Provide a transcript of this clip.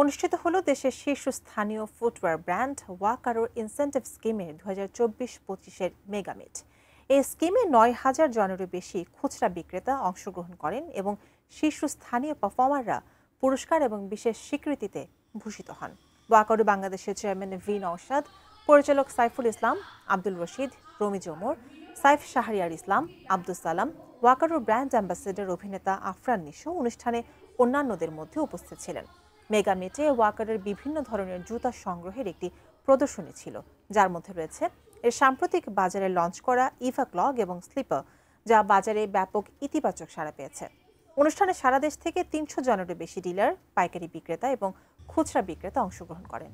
অনুষ্ঠিত হলো দেশের শীর্ষস্থানীয় ফুটওয়্যার ব্র্যান্ড ওয়াকারোর ইনসেন্টিভ স্কিমের 2024-25-এর মেগামিট। এই স্কিমে 9,000 জনেরও বেশি খুচরা বিক্রেতা অংশগ্রহণ করেন এবং শীর্ষস্থানীয় পারফর্মাররা পুরস্কার এবং বিশেষ স্বীকৃতিতে ভূষিত হন। ওয়াকারো বাংলাদেশের চেয়ারম্যান ভি নওশাদ, পরিচালক সাইফুল ইসলাম, আব্দুল রশিদ, রমিজ ওমর, সাইফ শাহরিয়ার ইসলাম, আব্দুল সালাম, ওয়াকারো ব্র্যান্ড অ্যাম্বাসেডর অভিনেতা আফরান নিশো অনুষ্ঠানে অন্যান্যদের মধ্যে উপস্থিত ছিলেন। মেগামিটে ওয়াকারের বিভিন্ন ধরনের জুতা সংগ্রহের একটি প্রদর্শনী ছিল, যার মধ্যে রয়েছে এর সাম্প্রতিক বাজারে লঞ্চ করা ইভা ক্লগ এবং স্লিপার, যা বাজারে ব্যাপক ইতিবাচক সাড়া পেয়েছে। অনুষ্ঠানে সারা দেশ থেকে 300 জনেরও বেশি ডিলার, পাইকারি বিক্রেতা এবং খুচরা বিক্রেতা অংশগ্রহণ করেন।